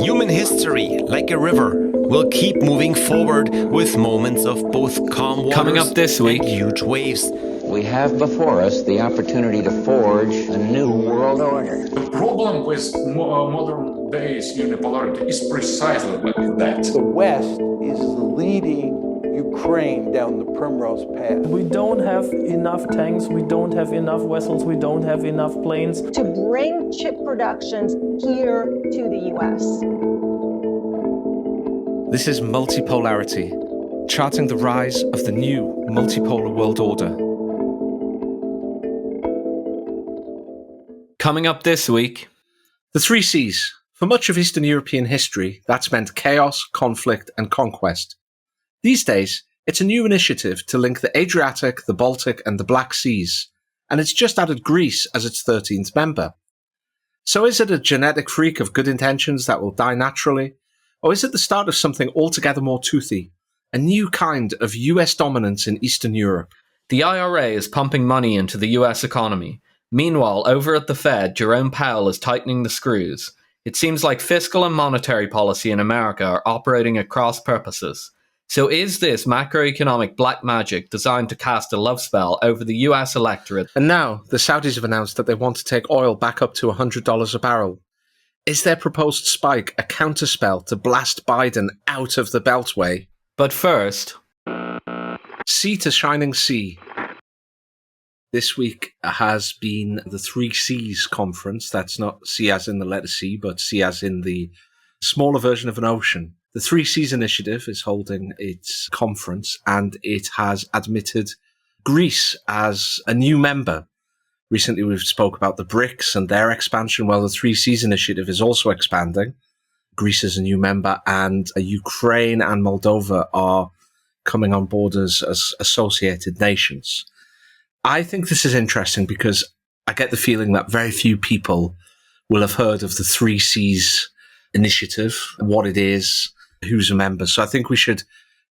Human history, like a river, will keep moving forward with moments of both calm waters Coming up this week, and huge waves. We have before us the opportunity to forge a new world order. The problem with modern days unipolarity is precisely like that. The West is leading Ukraine down the primrose path. We don't have enough tanks, we don't have enough vessels, we don't have enough planes. To bring chip productions here to the US. This is Multipolarity, charting the rise of the new multipolar world order. Coming up this week, the three C's. For much of Eastern European history, that's meant chaos, conflict, and conquest. These days, it's a new initiative to link the Adriatic, the Baltic, and the Black Seas, and it's just added Greece as its 13th member. So is it a genetic freak of good intentions that will die naturally? Or is it the start of something altogether more toothy, a new kind of US dominance in Eastern Europe? The IRA is pumping money into the US economy. Meanwhile, over at the Fed, Jerome Powell is tightening the screws. It seems like fiscal and monetary policy in America are operating at cross purposes. So is this macroeconomic black magic designed to cast a love spell over the US electorate? And now, the Saudis have announced that they want to take oil back up to $100 a barrel. Is their proposed spike a counterspell to blast Biden out of the Beltway? But first, Sea to shining sea. This week has been the Three Seas conference. That's not sea as in the letter C, but sea as in the smaller version of an ocean. The Three Seas Initiative is holding its conference, and it has admitted Greece as a new member. Recently, we've spoke about the BRICS and their expansion. Well, the Three Seas Initiative is also expanding. Greece is a new member, and Ukraine and Moldova are coming on board as associated nations. I think this is interesting because I get the feeling that very few people will have heard of the Three Seas Initiative, what it is, who's a member. So I think we should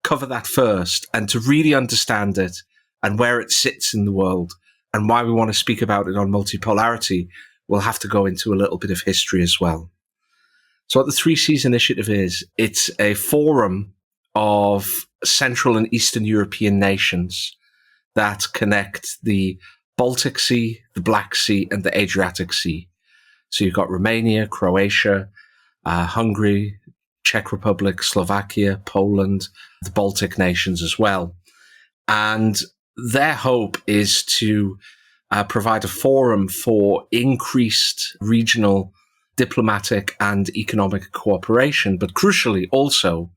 cover that first, and to really understand it and where it sits in the world and why we want to speak about it on Multipolarity, we'll have to go into a little bit of history as well. So what the Three Seas Initiative is, it's a forum of Central and Eastern European nations that connect the Baltic Sea, the Black Sea, and the Adriatic Sea. So you've got Romania, Croatia, Hungary, Czech Republic, Slovakia, Poland, the Baltic nations as well. And their hope is to provide a forum for increased regional diplomatic and economic cooperation, but crucially also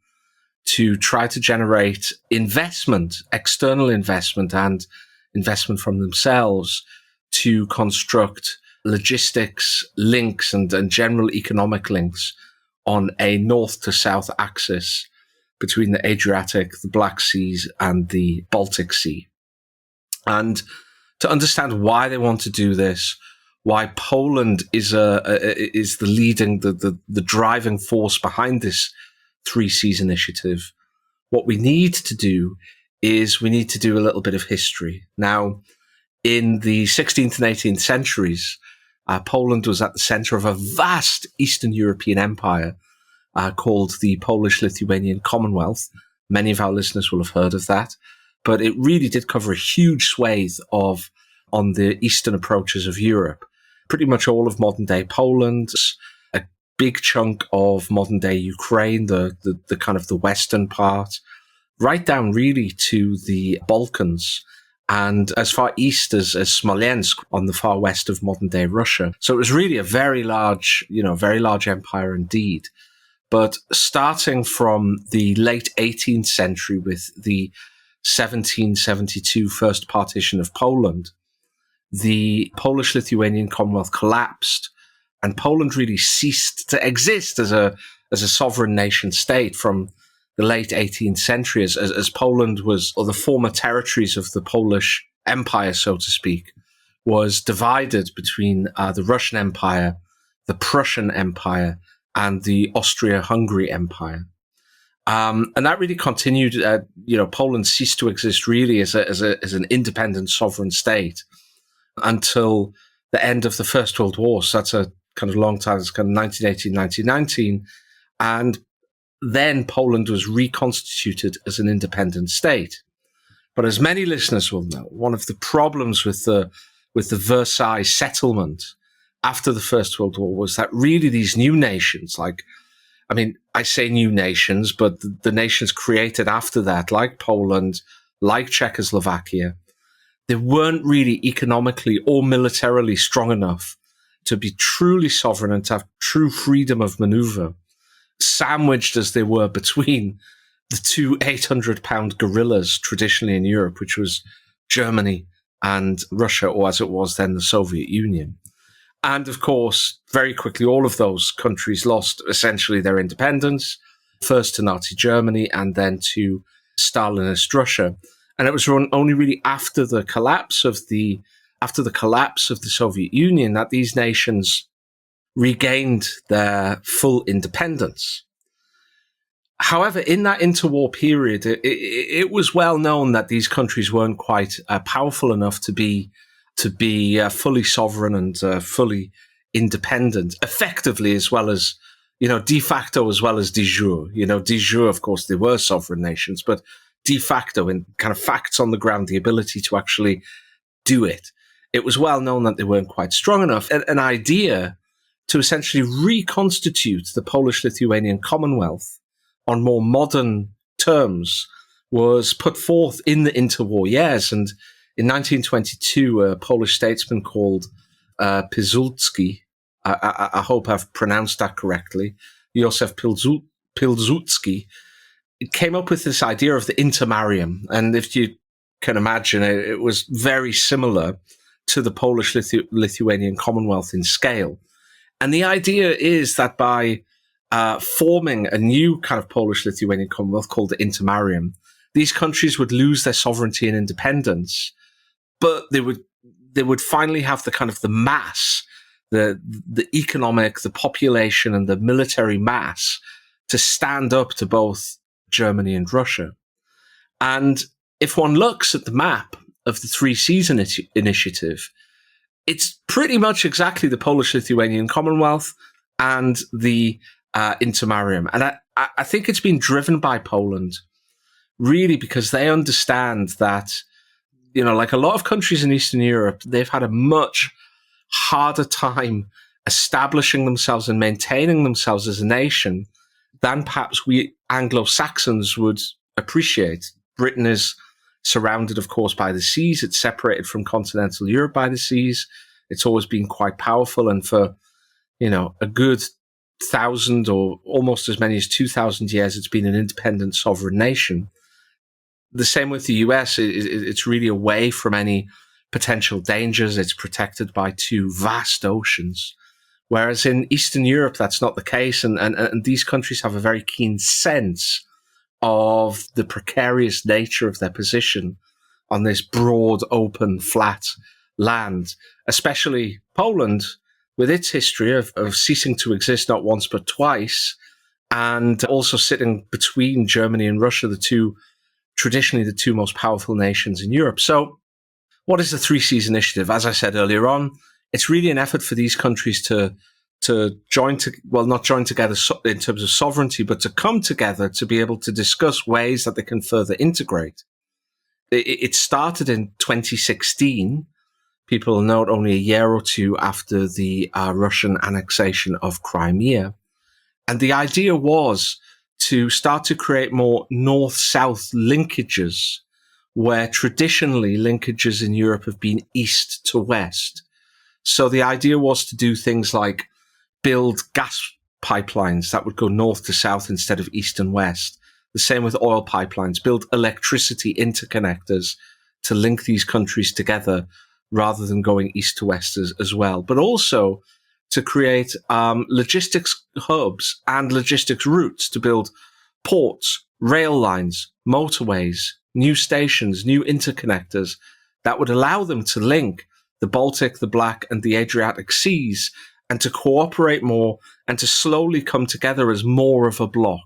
to try to generate investment, external investment and investment from themselves to construct logistics links and general economic links on a north to south axis between the Adriatic, the Black Seas and the Baltic Sea. And to understand why they want to do this, why Poland is the leading, the driving force behind this Three Seas Initiative, what we need to do is we need to do a little bit of history. Now, in the 16th and 18th centuries, Poland was at the center of a vast Eastern European empire called the Polish-Lithuanian Commonwealth. Many of our listeners will have heard of that, but it really did cover a huge swathe on the eastern approaches of Europe. Pretty much all of modern-day Poland, big chunk of modern-day Ukraine, the kind of the western part, right down really to the Balkans, and as far east as Smolensk on the far west of modern-day Russia. So it was really a very large empire indeed. But starting from the late 18th century with the 1772 first partition of Poland, the Polish-Lithuanian Commonwealth collapsed, and Poland really ceased to exist as a sovereign nation state from the late 18th century, as Poland was, or the former territories of the Polish Empire, so to speak, was divided between the Russian Empire, the Prussian Empire, and the Austria-Hungary Empire. And that really continued. Poland ceased to exist really as an independent sovereign state until the end of the First World War. So that's a kind of long time. It's kind of 1918, 1919. And then Poland was reconstituted as an independent state. But as many listeners will know, one of the problems with the Versailles settlement after the First World War was that really these new nations, I say new nations, but the nations created after that, like Poland, like Czechoslovakia, they weren't really economically or militarily strong enough to be truly sovereign and to have true freedom of maneuver, sandwiched as they were between the two 800-pound gorillas traditionally in Europe, which was Germany and Russia, or as it was then, the Soviet Union. And of course, very quickly, all of those countries lost essentially their independence, first to Nazi Germany and then to Stalinist Russia. And it was only really after the collapse of the Soviet Union that these nations regained their full independence. However, in that interwar period, it was well known that these countries weren't quite powerful enough to be fully sovereign and fully independent, effectively, as well as, de facto as well as de jure. De jure, of course, they were sovereign nations, but de facto, in kind of facts on the ground, the ability to actually do it. It was well known that they weren't quite strong enough. An idea to essentially reconstitute the Polish-Lithuanian Commonwealth on more modern terms was put forth in the interwar years. And in 1922, a Polish statesman called Pilsudski, I hope I've pronounced that correctly, Józef Pilsudski, came up with this idea of the intermarium. And if you can imagine, it was very similar to the Polish-Lithuanian Commonwealth in scale. And the idea is that by forming a new kind of Polish-Lithuanian Commonwealth called the intermarium, these countries would lose their sovereignty and independence, but they would finally have the kind of the mass, the economic, the population, and the military mass to stand up to both Germany and Russia. And if one looks at the map of the Three Seas Initiative, it's pretty much exactly the Polish-Lithuanian Commonwealth and the intermarium. And I think it's been driven by Poland, really, because they understand that, like a lot of countries in Eastern Europe, they've had a much harder time establishing themselves and maintaining themselves as a nation than perhaps we Anglo-Saxons would appreciate. Britain is surrounded, of course, by the seas. It's separated from continental Europe by the seas. It's always been quite powerful. And for, a good 1,000 or almost as many as 2,000 years, it's been an independent sovereign nation. The same with the US. It's really away from any potential dangers. It's protected by two vast oceans. Whereas in Eastern Europe, that's not the case. And these countries have a very keen sense of the precarious nature of their position on this broad, open, flat land, especially Poland, with its history of ceasing to exist not once but twice, and also sitting between Germany and Russia, traditionally the two most powerful nations in Europe. So what is the Three Seas Initiative? As I said earlier on, it's really an effort for these countries to not join together in terms of sovereignty, but to come together to be able to discuss ways that they can further integrate. It started in 2016. People note only a year or two after the Russian annexation of Crimea. And the idea was to start to create more north-south linkages, where traditionally linkages in Europe have been east to west. So the idea was to do things like build gas pipelines that would go north to south instead of east and west. The same with oil pipelines, build electricity interconnectors to link these countries together rather than going east to west as well. But also to create logistics hubs and logistics routes to build ports, rail lines, motorways, new stations, new interconnectors that would allow them to link the Baltic, the Black, and the Adriatic seas, and to cooperate more and to slowly come together as more of a bloc.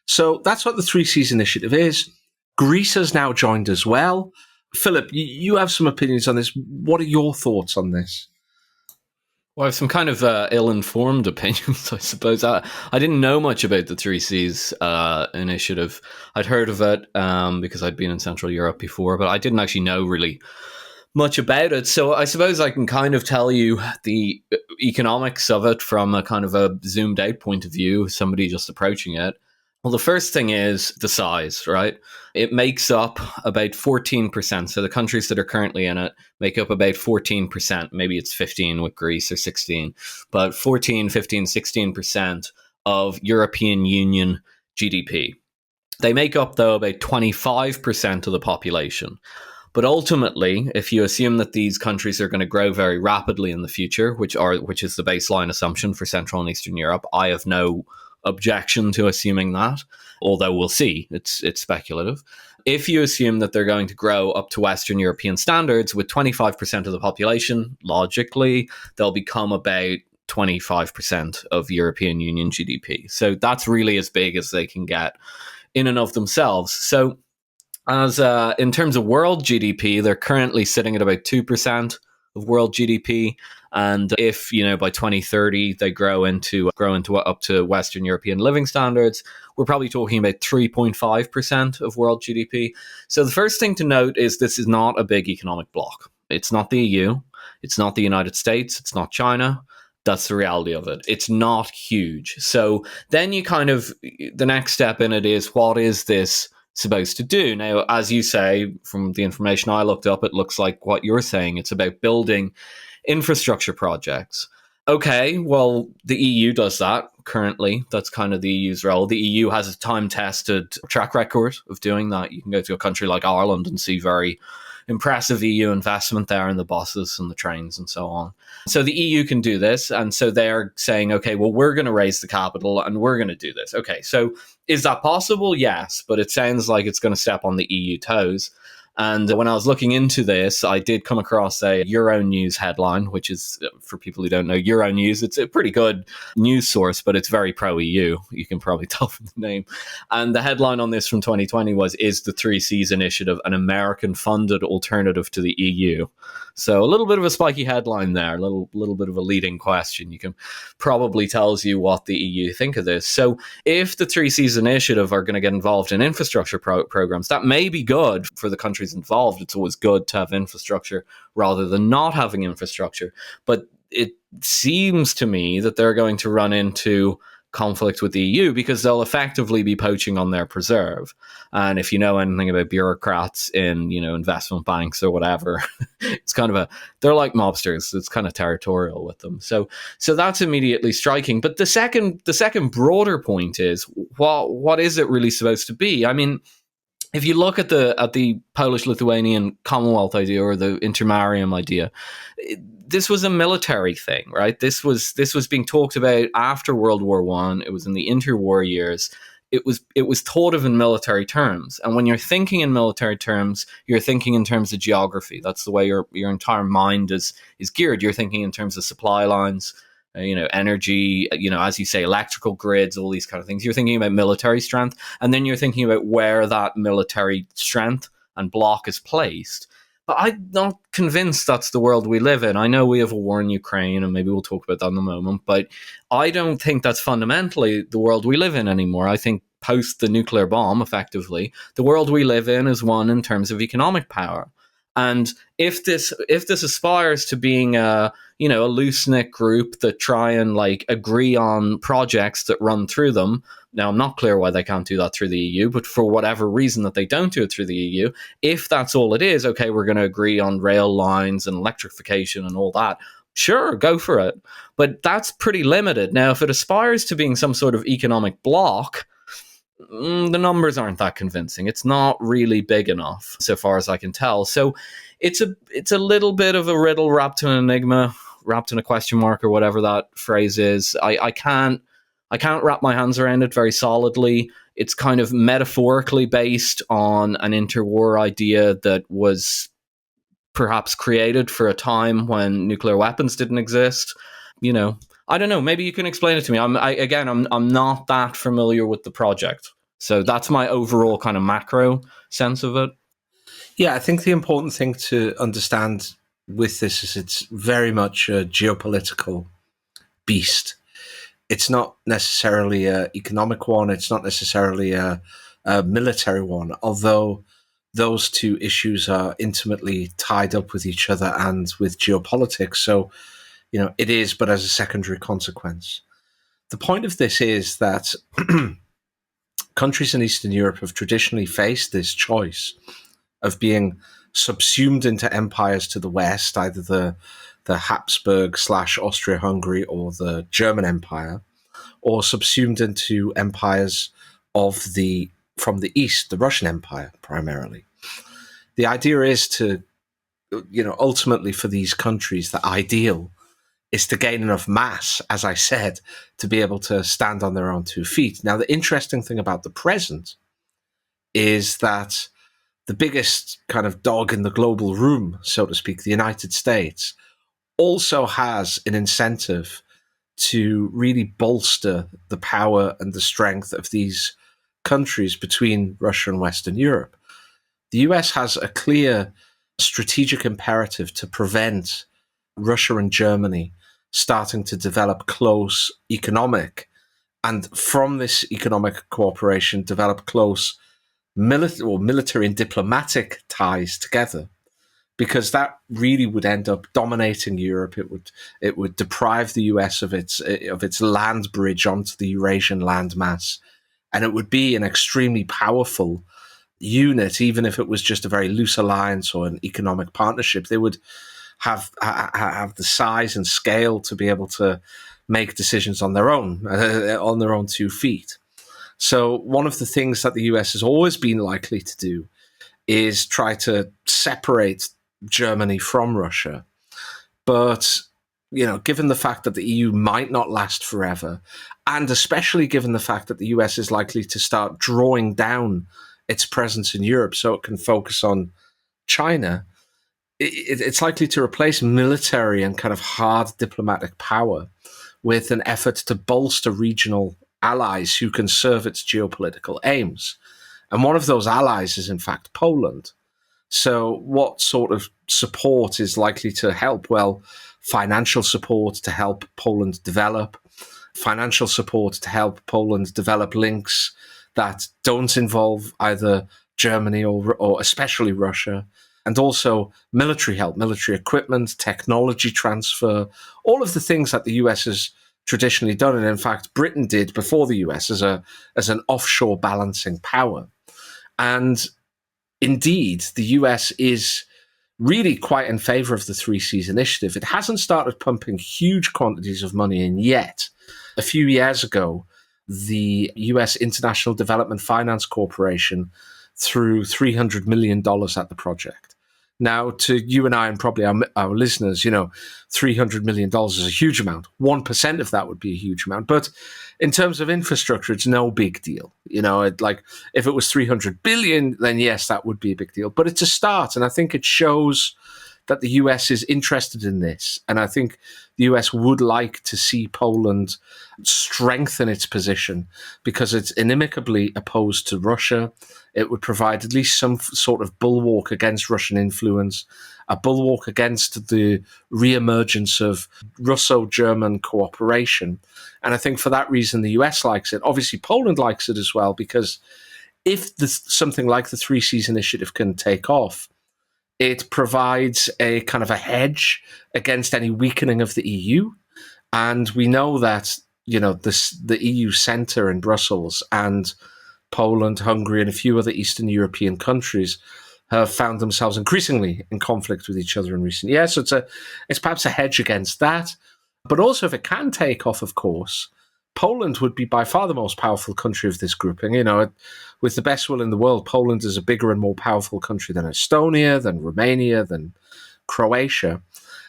So that's what the Three Seas Initiative is. Greece has now joined as well. Philip, you have some opinions on this. What are your thoughts on this? Well, I have some kind of ill-informed opinions, I suppose. I didn't know much about the Three Seas initiative. I'd heard of it because I'd been in Central Europe before, but I didn't actually know really much about it. So I suppose I can kind of tell you the economics of it from a kind of a zoomed out point of view, somebody just approaching it. Well, the first thing is the size, right? It makes up about 14%. So the countries that are currently in it make up about 14%. Maybe it's 15 with Greece or 16, but 14, 15, 16% of European Union GDP. They make up, though, about 25% of the population. But ultimately, if you assume that these countries are going to grow very rapidly in the future, which is the baseline assumption for Central and Eastern Europe, I have no objection to assuming that, although we'll see. It's speculative. If you assume that they're going to grow up to Western European standards with 25% of the population, logically, they'll become about 25% of European Union GDP. So that's really as big as they can get in and of themselves. So as in terms of world GDP, they're currently sitting at about 2% of world GDP. And if, by 2030, they grow into up to Western European living standards, we're probably talking about 3.5% of world GDP. So the first thing to note is this is not a big economic bloc. It's not the EU. It's not the United States. It's not China. That's the reality of it. It's not huge. So then the next step in it is, what is this supposed to do? Now, as you say, from the information I looked up, it looks like what you're saying. It's about building infrastructure projects. Okay, well, the EU does that currently. That's kind of the EU's role. The EU has a time-tested track record of doing that. You can go to a country like Ireland and see very impressive EU investment there in the buses and the trains and so on. So the EU can do this. And so they're saying, okay, well, we're going to raise the capital and we're going to do this. Okay, so is that possible? Yes, but it sounds like it's going to step on the EU toes. And when I was looking into this, I did come across a Euronews headline, which is, for people who don't know, Euronews, it's a pretty good news source, but it's very pro-EU. You can probably tell from the name. And the headline on this from 2020 was, "Is the Three Seas Initiative an American-funded alternative to the EU?" So a little bit of a spiky headline there, a little bit of a leading question. You can probably tells you what the EU think of this. So if the Three Seas Initiative are going to get involved in infrastructure programs, that may be good for the countries involved. It's always good to have infrastructure rather than not having infrastructure. But it seems to me that they're going to run into conflict with the EU because they'll effectively be poaching on their preserve. And if you know anything about bureaucrats in, investment banks or whatever, it's kind of they're like mobsters. It's kind of territorial with them. So that's immediately striking. But the second broader point is, what is it really supposed to be? I mean, if you look at the Polish-Lithuanian Commonwealth idea or the intermarium idea, this was a military thing, right? This was being talked about after World War I. It was in the interwar years. It was thought of in military terms. And when you're thinking in military terms, you're thinking in terms of geography. That's the way your entire mind is geared. You're thinking in terms of supply lines, energy, as you say, electrical grids, all these kind of things. You're thinking about military strength, and then you're thinking about where that military strength and block is placed. But I'm not convinced that's the world we live in. I know we have a war in Ukraine, and maybe we'll talk about that in a moment, but I don't think that's fundamentally the world we live in anymore. I think post the nuclear bomb, effectively, the world we live in is one in terms of economic power. And if this aspires to being a loose-knit group that try and agree on projects that run through them, now I'm not clear why they can't do that through the EU, but for whatever reason that they don't do it through the EU, if that's all it is, okay, we're going to agree on rail lines and electrification and all that. Sure, go for it. But that's pretty limited. Now, if it aspires to being some sort of economic bloc, the numbers aren't that convincing. It's not really big enough, so far as I can tell. So it's a little bit of a riddle wrapped in an enigma, wrapped in a question mark, or whatever that phrase is. I can't wrap my hands around it very solidly. It's kind of metaphorically based on an interwar idea that was perhaps created for a time when nuclear weapons didn't exist. I don't know. Maybe you can explain it to me. I'm not that familiar with the project. So that's my overall kind of macro sense of it. Yeah, I think the important thing to understand with this is it's very much a geopolitical beast. It's not necessarily an economic one. It's not necessarily a military one, although those two issues are intimately tied up with each other and with geopolitics. So, it is, but as a secondary consequence. The point of this is that countries in Eastern Europe have traditionally faced this choice of being subsumed into empires to the west, either the Habsburg / Austria-Hungary or the German Empire, or subsumed into empires from the east, the Russian Empire primarily. The idea is to, ultimately for these countries, the ideal is to gain enough mass, as I said, to be able to stand on their own 2 feet. Now, the interesting thing about the present is that the biggest kind of dog in the global room, so to speak, the United States, also has an incentive to really bolster the power and the strength of these countries between Russia and Western Europe. The US has a clear strategic imperative to prevent Russia and Germany starting to develop close economic, and from this economic cooperation, develop close military and diplomatic ties together, because that really would end up dominating Europe. It would deprive the US of its land bridge onto the Eurasian landmass, and it would be an extremely powerful unit, even if it was just a very loose alliance or an economic partnership. They would have the size and scale to be able to make decisions on their own 2 feet. So one of the things that the US has always been likely to do is try to separate Germany from Russia. But, given the fact that the EU might not last forever, and especially given the fact that the US is likely to start drawing down its presence in Europe so it can focus on China, it's likely to replace military and kind of hard diplomatic power with an effort to bolster regional allies who can serve its geopolitical aims. And one of those allies is, in fact, Poland. So what sort of support is likely to help? Well, financial support to help Poland develop, financial support to help Poland develop links that don't involve either Germany or especially Russia, and also military help, military equipment, technology transfer, all of the things that the US has traditionally done, and in fact Britain did before the US as an offshore balancing power. And indeed, the US is really quite in favor of the 3 Seas initiative. It hasn't started pumping huge quantities of money in yet. A few years ago, the US International Development Finance Corporation threw $300 million at the project. Now, to you and I and probably our listeners, $300 million is a huge amount. 1% of that would be a huge amount. But in terms of infrastructure, it's no big deal. If it was 300 billion, then yes, that would be a big deal. But it's a start. And I think it shows that the US is interested in this. And I think the US would like to see Poland strengthen its position because it's inimicably opposed to Russia. It would provide at least some sort of bulwark against Russian influence, a bulwark against the reemergence of Russo-German cooperation. And I think for that reason, the US likes it. Obviously, Poland likes it as well, because if something like the 3 Seas initiative can take off, it provides a kind of a hedge against any weakening of the EU. And we know that, the EU centre in Brussels and Poland, Hungary, and a few other Eastern European countries have found themselves increasingly in conflict with each other in recent years. So it's perhaps a hedge against that. But also, if it can take off, of course, Poland would be by far the most powerful country of this grouping. With the best will in the world, Poland is a bigger and more powerful country than Estonia, than Romania, than Croatia.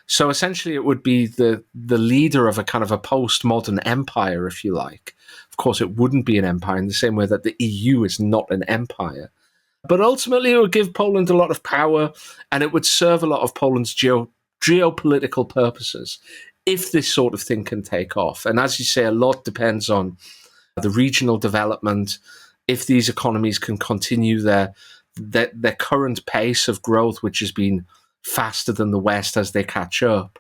So essentially, it would be the leader of a kind of a postmodern empire, if you like. Of course, it wouldn't be an empire in the same way that the EU is not an empire. But ultimately, it would give Poland a lot of power, and it would serve a lot of Poland's geopolitical purposes if this sort of thing can take off. And as you say, a lot depends on the regional development. If these economies can continue their current pace of growth, which has been faster than the West as they catch up.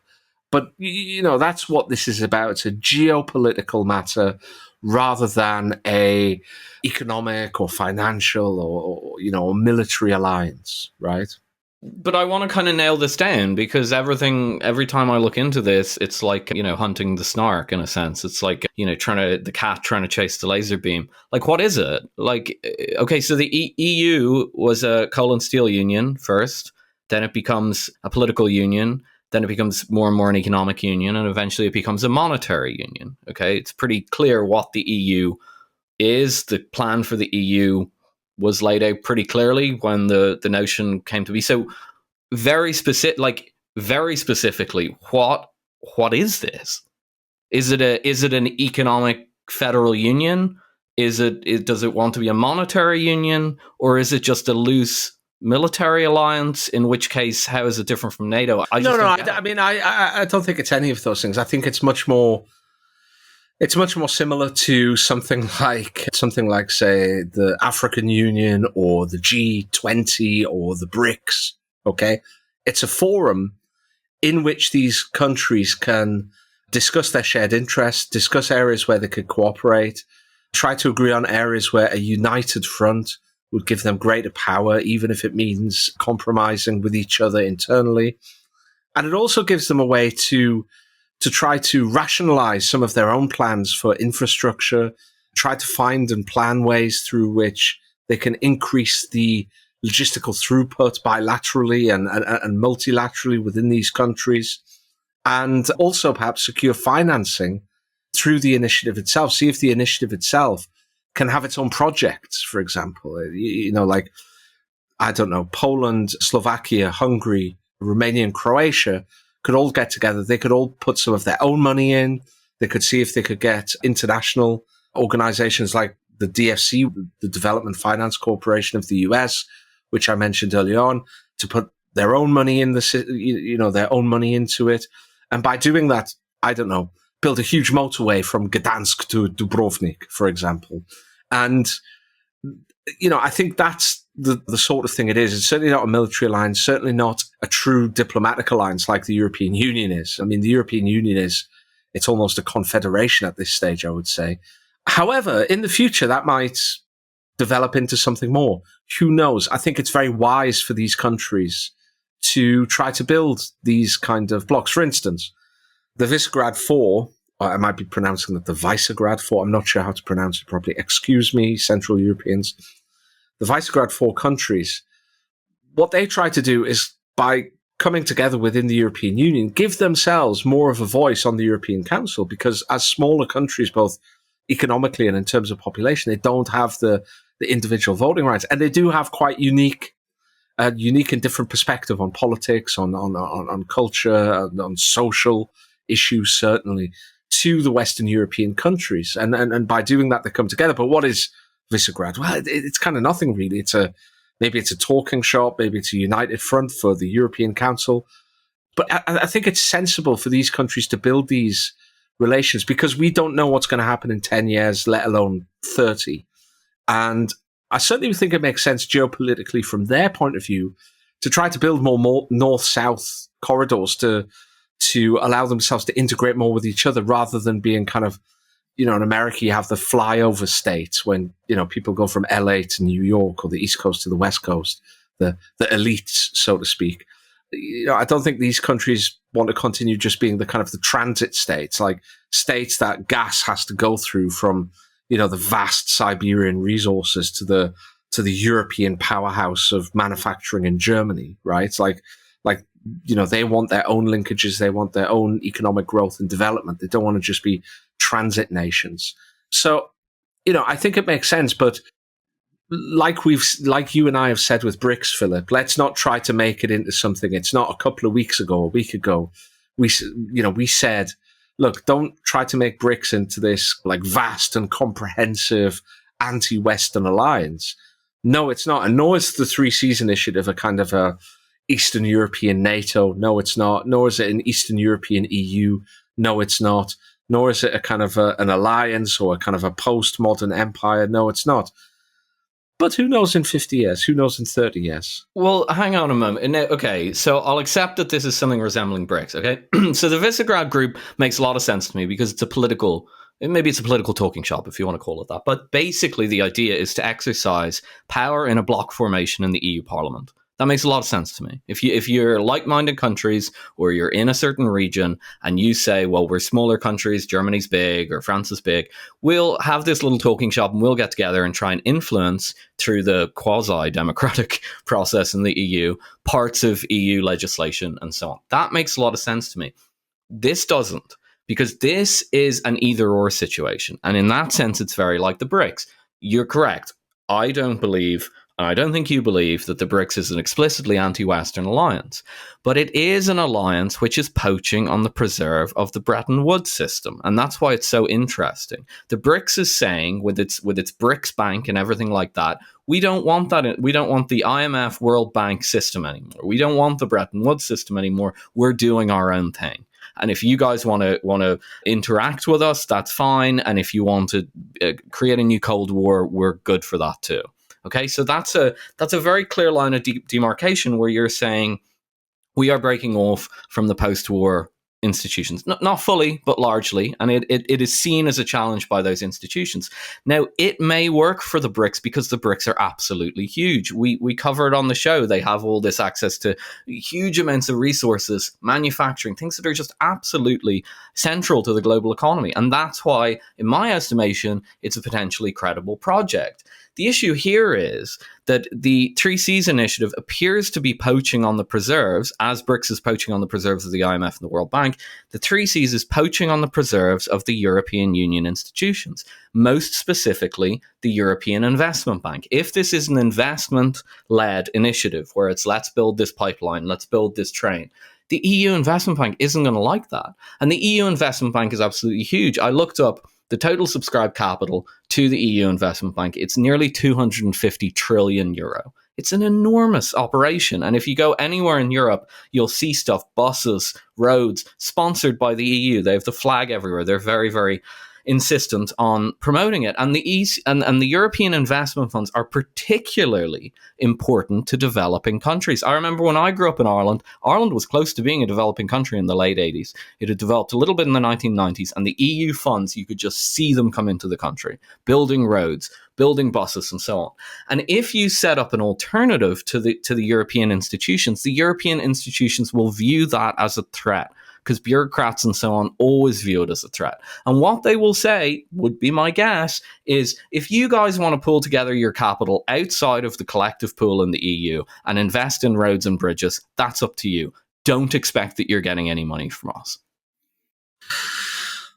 But, that's what this is about. It's a geopolitical matter rather than a economic or financial or military alliance, right? But I want to kind of nail this down, because every time I look into this, it's like, hunting the snark in a sense. It's like, the cat trying to chase the laser beam. Like, what is it? Like, okay, so the EU was a coal and steel union first, then it becomes a political union, then it becomes more and more an economic union, and eventually it becomes a monetary union. Okay, it's pretty clear what the EU is. The plan for the EU was laid out pretty clearly when the notion came to be. So very specifically, what is this? Is it an economic federal union? Does it want to be a monetary union, or is it just a loose military alliance? In which case, how is it different from NATO? I don't think it's any of those things. I think it's much more. It's much more similar to something like, say, the African Union or the G20 or the BRICS. Okay, it's a forum in which these countries can discuss their shared interests, discuss areas where they could cooperate, try to agree on areas where a united front would give them greater power, even if it means compromising with each other internally. And it also gives them a way to try to rationalize some of their own plans for infrastructure, try to find and plan ways through which they can increase the logistical throughput bilaterally and multilaterally within these countries, and also perhaps secure financing through the initiative itself. See if the initiative itself can have its own projects, for example. Like, I don't know, Poland, Slovakia, Hungary, Romania, and Croatia could all get together. They could all put some of their own money in. They could see if they could get international organizations like the DFC, the Development Finance Corporation of the US, which I mentioned earlier on, to put their own money in their own money into it. And by doing that, I don't know, build a huge motorway from Gdansk to Dubrovnik, for example. And, I think that's the sort of thing it is. It's certainly not a military alliance, certainly not a true diplomatic alliance like the European Union is. I mean, the European Union it's almost a confederation at this stage, I would say. However, in the future, that might develop into something more. Who knows? I think it's very wise for these countries to try to build these kind of blocks. For instance, the Visegrad 4, I might be pronouncing that the Visegrad 4, I'm not sure how to pronounce it properly. Excuse me, Central Europeans. The Visegrad 4 countries, what they try to do is, by coming together within the European Union, give themselves more of a voice on the European Council, because as smaller countries, both economically and in terms of population, they don't have the individual voting rights. And they do have quite unique and different perspective on politics, on culture, on social issues, certainly, to the Western European countries. And by doing that, they come together. But what is Visegrad? Well, it's kind of nothing really. Maybe it's a talking shop, maybe it's a united front for the European Council. But I think it's sensible for these countries to build these relations, because we don't know what's going to happen in 10 years, let alone 30. And I certainly think it makes sense geopolitically from their point of view to try to build more north-south corridors to allow themselves to integrate more with each other, rather than being kind of, in America, you have the flyover states when, people go from LA to New York, or the East Coast to the West Coast, the elites, so to speak. I don't think these countries want to continue just being the kind of the transit states, like states that gas has to go through from, the vast Siberian resources to the European powerhouse of manufacturing in Germany, right? It's like, they want their own linkages. They want their own economic growth and development. They don't want to just be transit nations. So, I think it makes sense, but like you and I have said with BRICS, Philip, let's not try to make it into something. It's not a couple of weeks ago, a week ago, we said, look, don't try to make BRICS into this like vast and comprehensive anti-Western alliance. No, it's not. And nor is the 3 Seas initiative a kind of a Eastern European NATO. No, it's not. Nor is it an Eastern European EU. No, it's not. Nor is it a kind of an alliance or a kind of a post-modern empire. No, it's not. But who knows in 50 years? Who knows in 30 years? Well, hang on a moment. Okay, so I'll accept that this is something resembling BRICS, okay? So the Visegrad Group makes a lot of sense to me because it's a political talking shop, if you want to call it that. But basically, the idea is to exercise power in a bloc formation in the EU Parliament. That makes a lot of sense to me. If you're like-minded countries or you're in a certain region and you say, well, we're smaller countries, Germany's big or France is big, we'll have this little talking shop and we'll get together and try and influence through the quasi-democratic process in the EU, parts of EU legislation and so on. That makes a lot of sense to me. This doesn't, because this is an either-or situation. And in that sense, it's very like the BRICS. You're correct. I don't believe, and I don't think you believe, that the BRICS is an explicitly anti-Western alliance. But it is an alliance which is poaching on the preserve of the Bretton Woods system. And that's why it's so interesting. The BRICS is saying, with its BRICS Bank and everything like that, we don't want that. We don't want the IMF World Bank system anymore. We don't want the Bretton Woods system anymore. We're doing our own thing. And if you guys want to interact with us, that's fine. And if you want to create a new Cold War, we're good for that too. Okay, so that's a very clear line of demarcation where you're saying we are breaking off from the post-war institutions, not fully, but largely, and it is seen as a challenge by those institutions. Now, it may work for the BRICS because the BRICS are absolutely huge. We covered on the show, they have all this access to huge amounts of resources, manufacturing, things that are just absolutely central to the global economy. And that's why, in my estimation, it's a potentially credible project. The issue here is that the Three Seas initiative appears to be poaching on the preserves, as BRICS is poaching on the preserves of the IMF and the World Bank. The Three Seas is poaching on the preserves of the European Union institutions, most specifically the European Investment Bank. If this is an investment-led initiative where it's let's build this pipeline, let's build this train, the EU Investment Bank isn't going to like that. And the EU Investment Bank is absolutely huge. I looked up the total subscribed capital to the EU Investment Bank. It's nearly 250 trillion euro. It's an enormous operation. And if you go anywhere in Europe, you'll see stuff, buses, roads, sponsored by the EU. They have the flag everywhere. They're very, very insistent on promoting it. And the European investment funds are particularly important to developing countries. I remember when I grew up in Ireland, Ireland was close to being a developing country in the late 80s. It had developed a little bit in the 1990s, and the EU funds, you could just see them come into the country, building roads, building buses, and so on. And if you set up an alternative to the European institutions will view that as a threat, because bureaucrats and so on always view it as a threat. And what they will say, would be my guess, is if you guys want to pull together your capital outside of the collective pool in the EU and invest in roads and bridges, that's up to you. Don't expect that you're getting any money from us.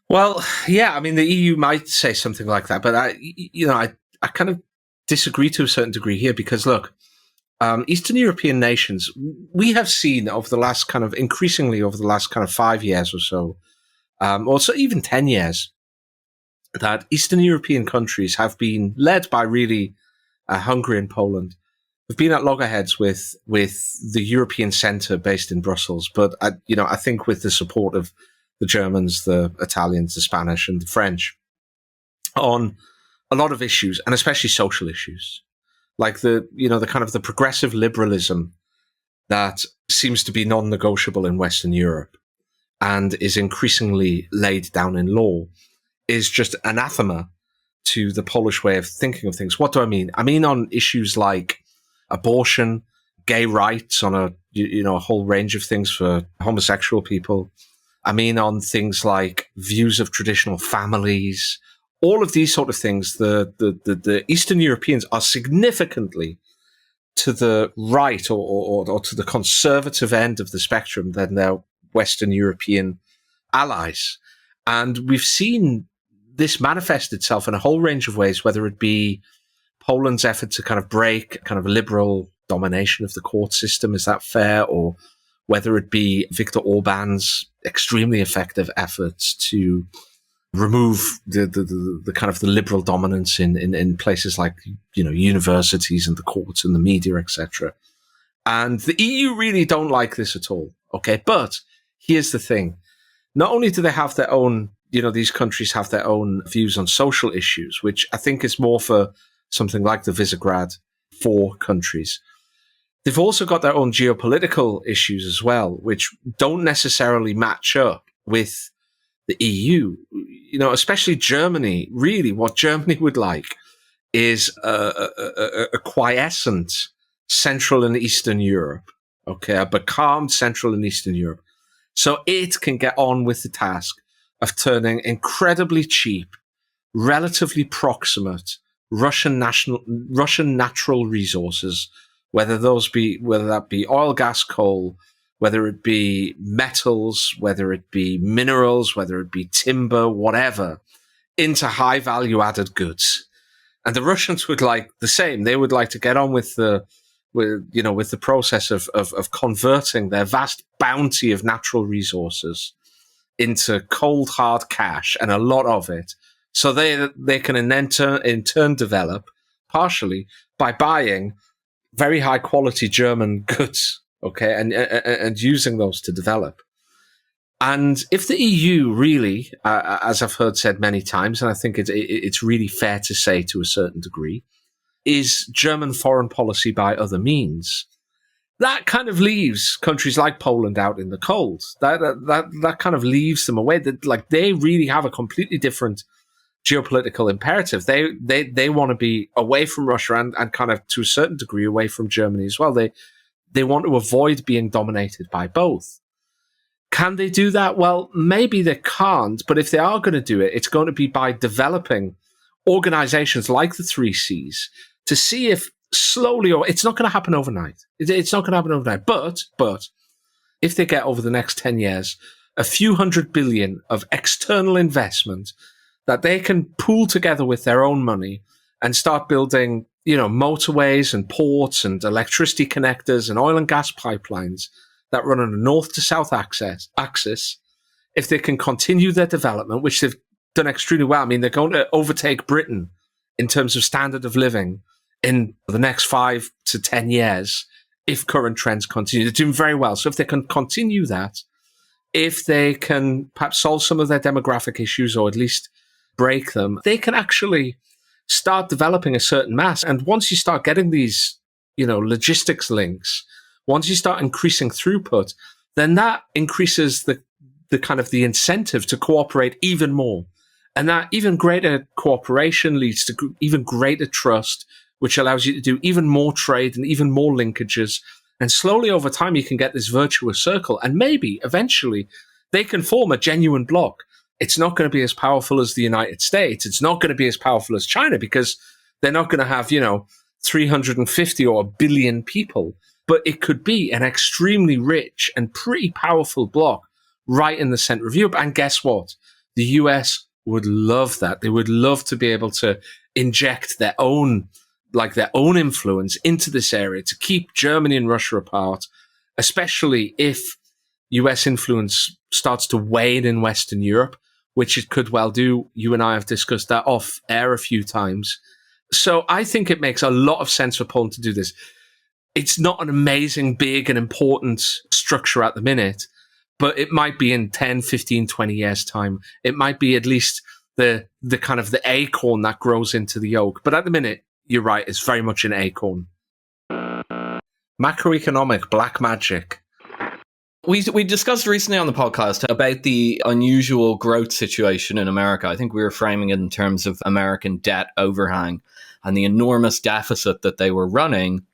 Well, yeah, I mean, the EU might say something like that, but I kind of disagree to a certain degree here because, look, Eastern European nations, we have seen increasingly over the last 5 years or so, or so even 10 years, that Eastern European countries have been led by really Hungary and Poland, have been at loggerheads with the European centre based in Brussels. But, I think with the support of the Germans, the Italians, the Spanish and the French on a lot of issues, and especially social issues. Like the progressive liberalism that seems to be non-negotiable in Western Europe and is increasingly laid down in law is just anathema to the Polish way of thinking of things. What do I mean? I mean on issues like abortion, gay rights, on a whole range of things for homosexual people. I mean on things like views of traditional families. All of these sort of things, the Eastern Europeans are significantly to the right or to the conservative end of the spectrum than their Western European allies. And we've seen this manifest itself in a whole range of ways, whether it be Poland's effort to break a liberal domination of the court system, is that fair? Or whether it be Viktor Orban's extremely effective efforts to remove the liberal dominance in places like, universities and the courts and the media, etc. And the EU really don't like this at all. Okay. But here's the thing. Not only do they have their own, these countries have their own views on social issues, which I think is more for something like the Visegrad 4 countries. They've also got their own geopolitical issues as well, which don't necessarily match up with the EU. You know, especially Germany. Really, what Germany would like is a quiescent Central and Eastern Europe, okay, a becalmed Central and Eastern Europe, so it can get on with the task of turning incredibly cheap, relatively proximate Russian natural resources, whether that be oil, gas, coal, whether it be metals, whether it be minerals, whether it be timber, whatever, into high value added goods. And the Russians would like the same. They would like to get on with the process of converting their vast bounty of natural resources into cold hard cash, and a lot of it, so they can in turn develop partially by buying very high quality German goods, okay, and using those to develop. And if the EU really, as I've heard said many times, and I think it's really fair to say to a certain degree, is German foreign policy by other means, that kind of leaves countries like Poland out in the cold. That kind of leaves them away. That, like, they really have a completely different geopolitical imperative. They want to be away from Russia and kind of to a certain degree away from Germany as well. They want to avoid being dominated by both. Can they do that? Well, maybe they can't, but if they are going to do it, it's going to be by developing organizations like the Three Seas to see if slowly, or it's not going to happen overnight. It's not going to happen overnight. But if they get over the next 10 years, a few $100 billion of external investment that they can pool together with their own money and start building, you know, motorways and ports and electricity connectors and oil and gas pipelines that run on a north to south axis, if they can continue their development, which they've done extremely well. I mean, they're going to overtake Britain in terms of standard of living in the next 5 to 10 years if current trends continue. They're doing very well. So if they can continue that, if they can perhaps solve some of their demographic issues or at least break them, they can actually start developing a certain mass. And once you start getting these, you know, logistics links, once you start increasing throughput, then that increases the kind of the incentive to cooperate even more. And that even greater cooperation leads to even greater trust, which allows you to do even more trade and even more linkages. And slowly over time, you can get this virtuous circle. And maybe eventually they can form a genuine bloc. It's not going to be as powerful as the United States. It's not going to be as powerful as China because they're not going to have, 350 or a billion people. But it could be an extremely rich and pretty powerful bloc right in the center of Europe. And guess what? The US would love that. They would love to be able to inject their own influence into this area to keep Germany and Russia apart, especially if US influence starts to wane in Western Europe, which it could well do. You and I have discussed that off air a few times. So I think it makes a lot of sense for Poland to do this. It's not an amazing, big and important structure at the minute, but it might be in 10, 15, 20 years' time. It might be at least the kind of the acorn that grows into the oak. But at the minute, you're right, it's very much an acorn. Macroeconomic black magic. We discussed recently on the podcast about the unusual growth situation in America. I think we were framing it in terms of American debt overhang and the enormous deficit that they were running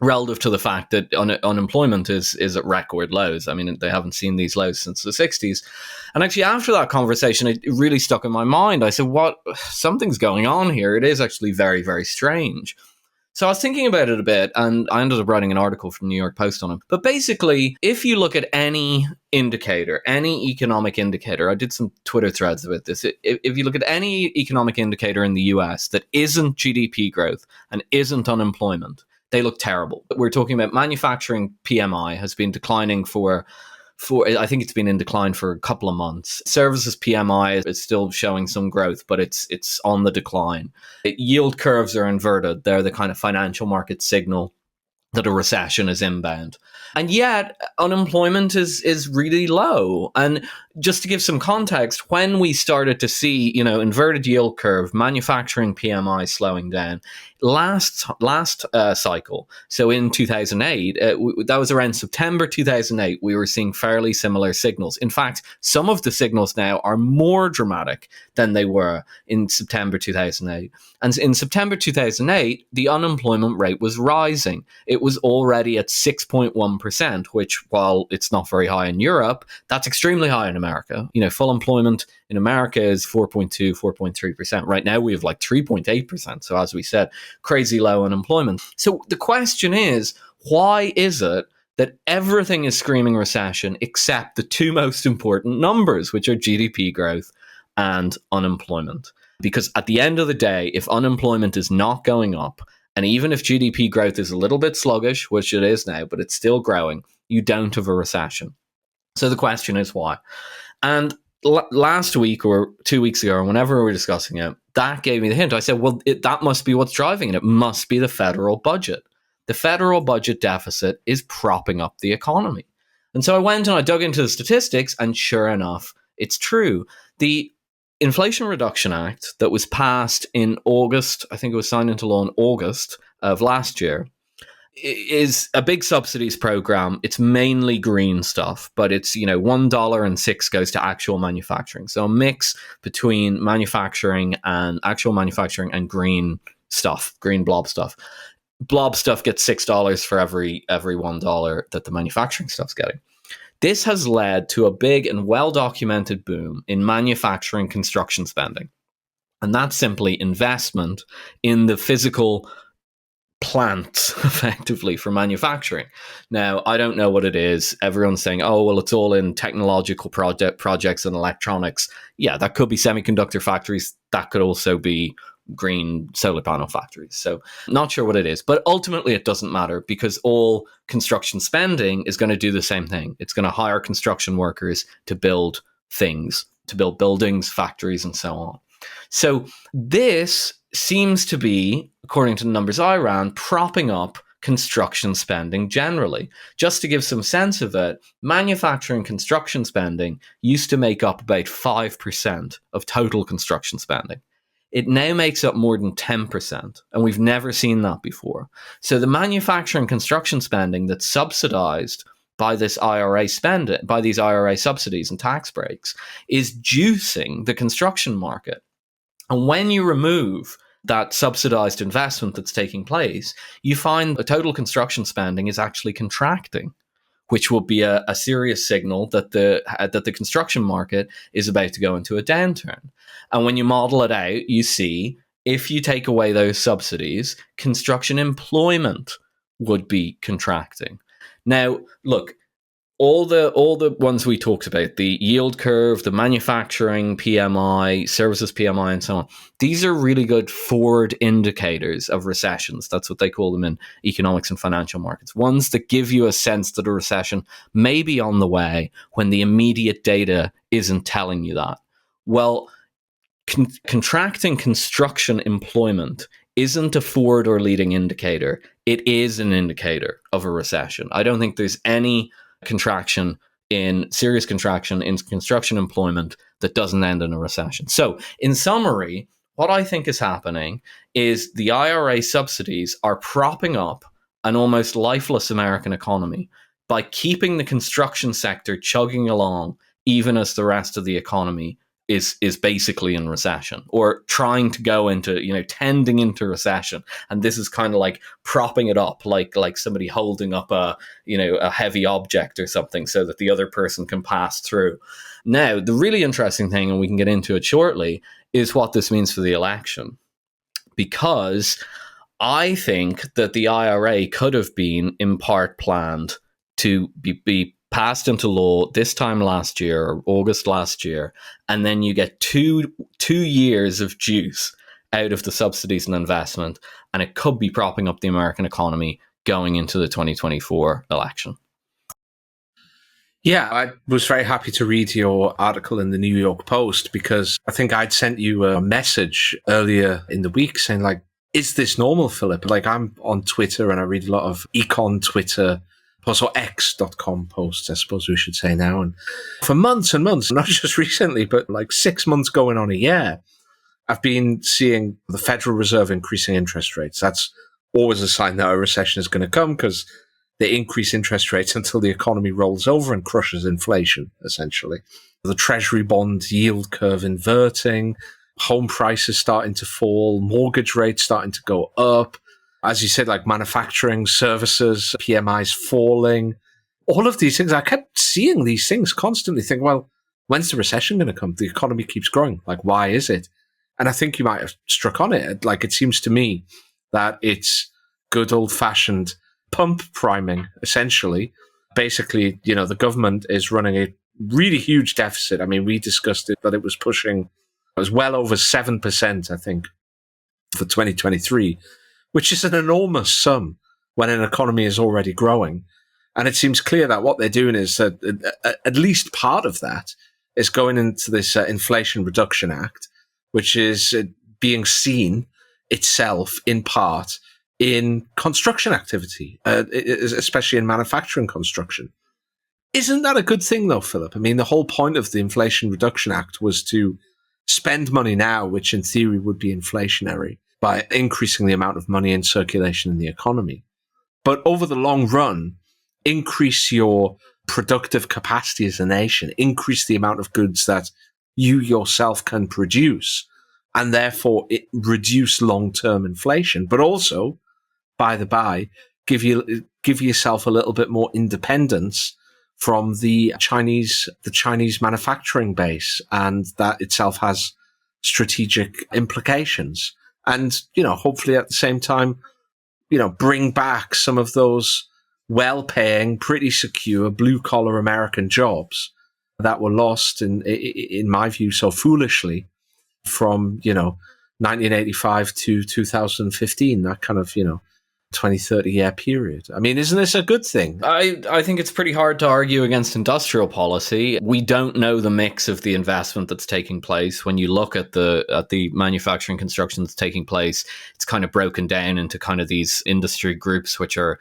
relative to the fact that unemployment is at record lows. I mean, they haven't seen these lows since the 60s. And actually, after that conversation, it really stuck in my mind. I said, something's going on here. It is actually very, very strange. So I was thinking about it a bit, and I ended up writing an article from the New York Post on it. But basically, if you look at any indicator, any economic indicator, I did some Twitter threads about this. If you look at any economic indicator in the US that isn't GDP growth and isn't unemployment, they look terrible. We're talking about manufacturing PMI has been declining for I think it's been in decline for a couple of months. Services PMI is still showing some growth, but it's on the decline. Yield curves are inverted. They're the kind of financial market signal that a recession is inbound. And yet unemployment is really low. And just to give some context, when we started to see, inverted yield curve, manufacturing PMI slowing down last cycle, so in 2008, that was around September 2008, we were seeing fairly similar signals. In fact, some of the signals now are more dramatic than they were in September 2008. And in September 2008, the unemployment rate was rising. It was already at 6.1%, which, while it's not very high in Europe, that's extremely high in America. Full employment in America is 4.2, 4.3%. Right now, we have like 3.8%. So as we said, crazy low unemployment. So the question is, why is it that everything is screaming recession except the two most important numbers, which are GDP growth and unemployment? Because at the end of the day, if unemployment is not going up, and even if GDP growth is a little bit sluggish, which it is now, but it's still growing, you don't have a recession. So the question is why? And last week or 2 weeks ago, or whenever we were discussing it, that gave me the hint. I said, well, that must be what's driving it. It must be the federal budget. The federal budget deficit is propping up the economy. And so I went and I dug into the statistics, and sure enough, it's true. The Inflation Reduction Act that was passed in August, I think it was signed into law in August of last year, is a big subsidies program. It's mainly green stuff, but it's, $1.06 goes to actual manufacturing. So a mix between actual manufacturing and green stuff, green blob stuff. Blob stuff gets $6 for every $1 that the manufacturing stuff's getting. This has led to a big and well-documented boom in manufacturing construction spending. And that's simply investment in the physical plants, effectively, for manufacturing. Now, I don't know what it is. Everyone's saying, oh, well, it's all in technological projects and electronics. Yeah, that could be semiconductor factories. That could also be green solar panel factories. So not sure what it is, but ultimately it doesn't matter, because all construction spending is going to do the same thing. It's going to hire construction workers to build things, to build buildings, factories, and so on. So this seems to be, according to the numbers I ran, propping up construction spending generally. Just to give some sense of it, manufacturing construction spending used to make up about 5% of total construction spending. It now makes up more than 10%, and we've never seen that before. So the manufacturing construction spending that's subsidized by this IRA spending, by these IRA subsidies and tax breaks, is juicing the construction market. And when you remove that subsidized investment that's taking place, you find the total construction spending is actually contracting, which will be a serious signal that the construction market is about to go into a downturn. And when you model it out, you see, if you take away those subsidies, construction employment would be contracting. Now, look, all the ones we talked about, the yield curve, the manufacturing PMI, services PMI, and so on, these are really good forward indicators of recessions. That's what they call them in economics and financial markets. Ones that give you a sense that a recession may be on the way when the immediate data isn't telling you that. Well, contracting construction employment isn't a forward or leading indicator. It is an indicator of a recession. I don't think there's any serious contraction in construction employment that doesn't end in a recession. So, in summary, what I think is happening is the IRA subsidies are propping up an almost lifeless American economy by keeping the construction sector chugging along, even as the rest of the economy is basically in recession, or trying to go into, tending into recession. And this is kind of like propping it up, like somebody holding up a heavy object or something so that the other person can pass through. Now, the really interesting thing, and we can get into it shortly, is what this means for the election. Because I think that the IRA could have been in part planned to be passed into law this time last year, or August last year, and then you get two years of juice out of the subsidies and investment, and it could be propping up the American economy going into the 2024 election. Yeah, I was very happy to read your article in the New York Post, because I think I'd sent you a message earlier in the week saying, like, Is this normal, Philip? Like, I'm on Twitter and I read a lot of econ Twitter posts, or x.com posts, I suppose we should say now. And for months and months, not just recently, but like 6 months going on a year, I've been seeing the Federal Reserve increasing interest rates. That's always a sign that a recession is going to come, because they increase interest rates until the economy rolls over and crushes inflation, essentially. The Treasury bond yield curve inverting, home prices starting to fall, mortgage rates starting to go up. As you said, like manufacturing, services, PMIs falling. All of these things, I kept seeing these things constantly, thinking, well, when's the recession going to come? The economy keeps growing. Like, why is it? And I think you might have struck on it. Like, it seems to me that it's good old-fashioned pump priming, essentially. Basically, the government is running a really huge deficit. I mean, we discussed it, that it was well over 7%, I think, for 2023, which is an enormous sum when an economy is already growing. And it seems clear that what they're doing is that at least part of that is going into this Inflation Reduction Act, which is being seen itself in part in construction activity, especially in manufacturing construction. Isn't that a good thing, though, Philip? I mean, the whole point of the Inflation Reduction Act was to spend money now, which in theory would be inflationary, by increasing the amount of money in circulation in the economy. But over the long run, increase your productive capacity as a nation, increase the amount of goods that you yourself can produce, and therefore reduce long-term inflation, but also, by the by, give yourself a little bit more independence from the Chinese manufacturing base, and that itself has strategic implications. And, hopefully at the same time, bring back some of those well-paying, pretty secure, blue-collar American jobs that were lost, in my view, so foolishly from, 1985 to 2015, that kind of, 20, 30-year period. I mean, isn't this a good thing? I think it's pretty hard to argue against industrial policy. We don't know the mix of the investment that's taking place. When you look at the manufacturing construction that's taking place, it's kind of broken down into kind of these industry groups, which are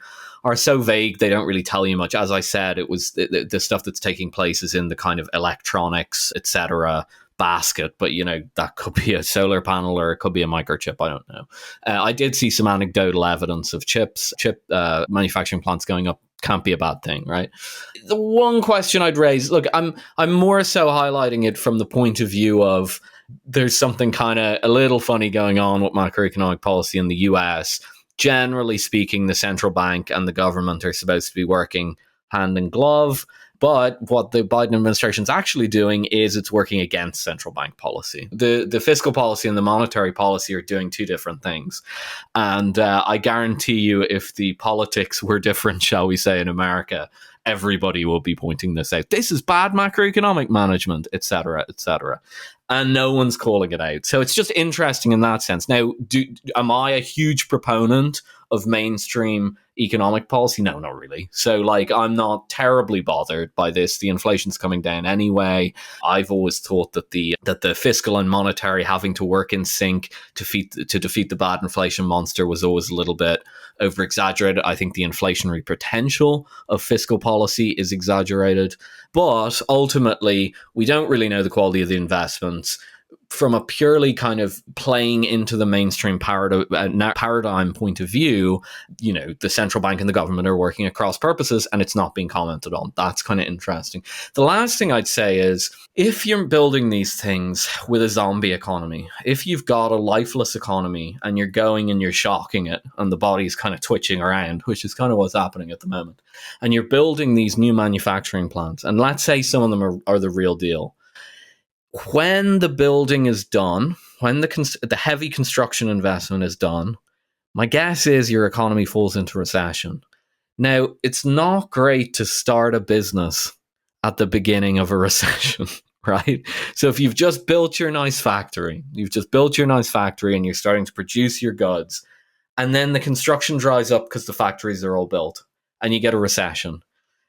so vague, they don't really tell you much. As I said, it was the stuff that's taking place is in the kind of electronics, etc., basket, but that could be a solar panel or it could be a microchip. I don't know. I did see some anecdotal evidence of chip manufacturing plants going up. Can't be a bad thing, right? The one question I'd raise, look, I'm more so highlighting it from the point of view of there's something kind of a little funny going on with macroeconomic policy in the US. Generally speaking, the central bank and the government are supposed to be working hand in glove. But what the Biden administration is actually doing is it's working against central bank policy. The fiscal policy and the monetary policy are doing two different things. And I guarantee you, if the politics were different, shall we say, in America, everybody will be pointing this out. This is bad macroeconomic management, et cetera, et cetera. And no one's calling it out. So it's just interesting in that sense. Now, am I a huge proponent of mainstream economic policy? No, not really. So, I'm not terribly bothered by this. The inflation's coming down anyway. I've always thought that the fiscal and monetary having to work in sync to defeat the bad inflation monster was always a little bit over-exaggerated. I think the inflationary potential of fiscal policy is exaggerated. But ultimately, we don't really know the quality of the investments. From a purely kind of playing into the mainstream paradigm point of view, the central bank and the government are working at cross purposes and it's not being commented on. That's kind of interesting. The last thing I'd say is, if you're building these things with a zombie economy, if you've got a lifeless economy and you're going and you're shocking it and the body's kind of twitching around, which is kind of what's happening at the moment, and you're building these new manufacturing plants, and let's say some of them are the real deal, when the building is done, when the heavy construction investment is done, my guess is your economy falls into recession. Now, it's not great to start a business at the beginning of a recession, right? So if you've just built your nice factory and you're starting to produce your goods, and then the construction dries up because the factories are all built and you get a recession,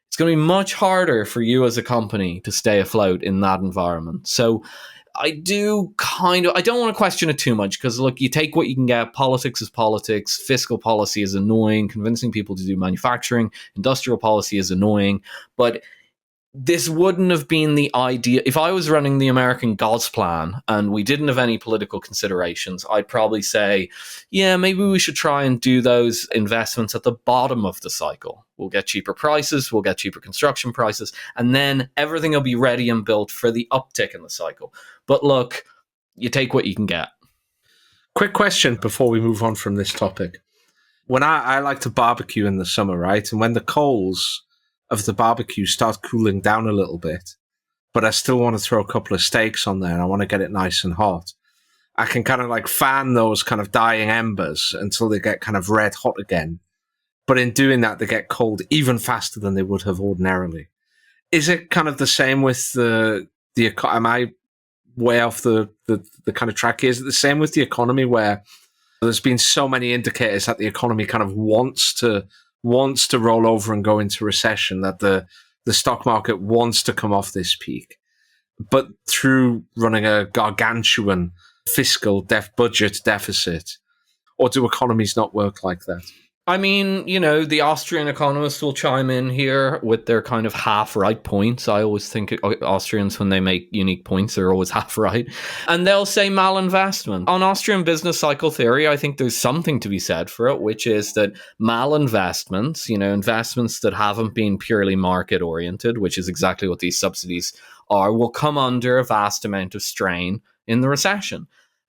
it's going to be much harder for you as a company to stay afloat in that environment. So I don't want to question it too much because, look, you take what you can get. Politics is politics. Fiscal policy is annoying. Convincing people to do manufacturing, industrial policy is annoying. But this wouldn't have been the idea. If I was running the American God's plan and we didn't have any political considerations, I'd probably say, yeah, maybe we should try and do those investments at the bottom of the cycle. We'll get cheaper prices, we'll get cheaper construction prices, and then everything will be ready and built for the uptick in the cycle. But look, you take what you can get. Quick question before we move on from this topic. When I like to barbecue in the summer, right? And when the coals of the barbecue start cooling down a little bit, but I still want to throw a couple of steaks on there and I want to get it nice and hot, I can kind of like fan those kind of dying embers until they get kind of red hot again. But in doing that, they get cold even faster than they would have ordinarily. Is it kind of the same with the am I way off the kind of track here? Is it the same with the economy, where there's been so many indicators that the economy kind of wants to roll over and go into recession, that the stock market wants to come off this peak, but through running a gargantuan fiscal budget deficit? Or do economies not work like that? I mean, the Austrian economists will chime in here with their kind of half-right points. I always think Austrians, when they make unique points, they're always half-right. And they'll say malinvestment. On Austrian business cycle theory, I think there's something to be said for it, which is that malinvestments, investments that haven't been purely market-oriented, which is exactly what these subsidies are, will come under a vast amount of strain in the recession.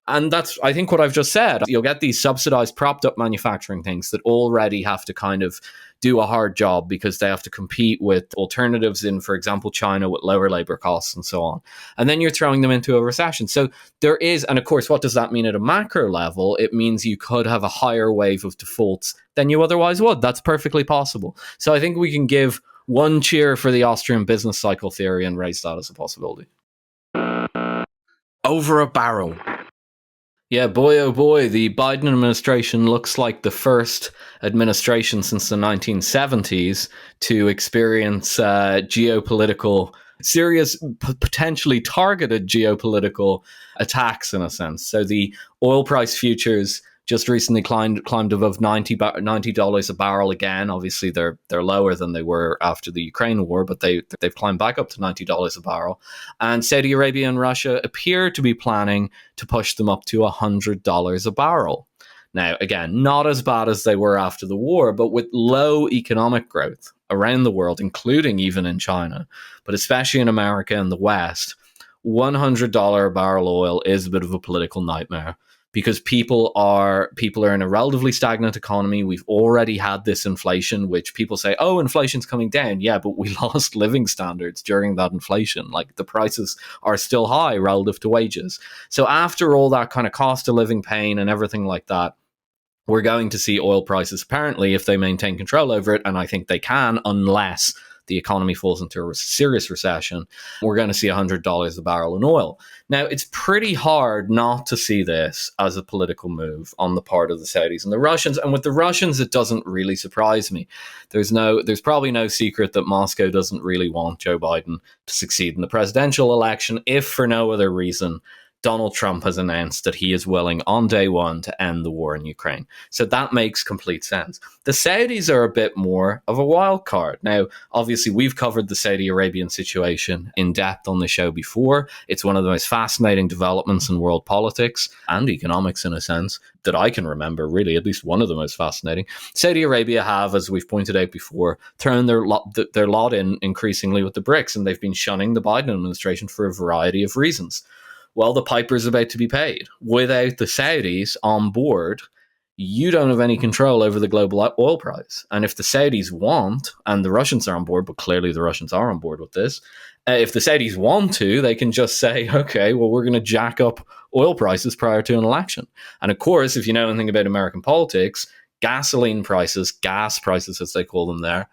And that's, I think, what I've just said. You'll get these subsidized, propped up manufacturing things that already have to kind of do a hard job because they have to compete with alternatives in, for example, China with lower labor costs and so on. And then you're throwing them into a recession. So there is, and of course, what does that mean at a macro level? It means you could have a higher wave of defaults than you otherwise would. That's perfectly possible. So I think we can give one cheer for the Austrian business cycle theory and raise that as a possibility. Over a barrel. Yeah, boy, oh boy, the Biden administration looks like the first administration since the 1970s to experience serious, potentially targeted geopolitical attacks, in a sense. So the oil price futures just recently climbed above $90 a barrel again. Obviously, they're lower than they were after the Ukraine war, but they've climbed back up to $90 a barrel. And Saudi Arabia and Russia appear to be planning to push them up to $100 a barrel. Now, again, not as bad as they were after the war, but with low economic growth around the world, including even in China, but especially in America and the West, $100 a barrel oil is a bit of a political nightmare. Because people are in a relatively stagnant economy. We've already had this inflation, which people say, oh, inflation's coming down. Yeah, but we lost living standards during that inflation. Like, the prices are still high relative to wages. So after all that kind of cost of living pain and everything like that, we're going to see oil prices, apparently, if they maintain control over it, and I think they can, unless the economy falls into a serious recession, we're going to see $100 a barrel in oil. Now, it's pretty hard not to see this as a political move on the part of the Saudis and the Russians. And with the Russians, it doesn't really surprise me. There's probably no secret that Moscow doesn't really want Joe Biden to succeed in the presidential election, if for no other reason Donald Trump has announced that he is willing on day one to end the war in Ukraine. So that makes complete sense. The Saudis are a bit more of a wild card. Now, obviously, we've covered the Saudi Arabian situation in depth on the show before. It's one of the most fascinating developments in world politics and economics, in a sense, that I can remember, really, at least one of the most fascinating. Saudi Arabia have, as we've pointed out before, thrown their lot in increasingly with the BRICS, and they've been shunning the Biden administration for a variety of reasons. Well, the piper's about to be paid. Without the Saudis on board, you don't have any control over the global oil price. And if the Saudis want, and the Russians are on board, but clearly the Russians are on board with this, if the Saudis want to, they can just say, okay, well, we're going to jack up oil prices prior to an election. And of course, if you know anything about American politics, gasoline prices, gas prices as they call them there,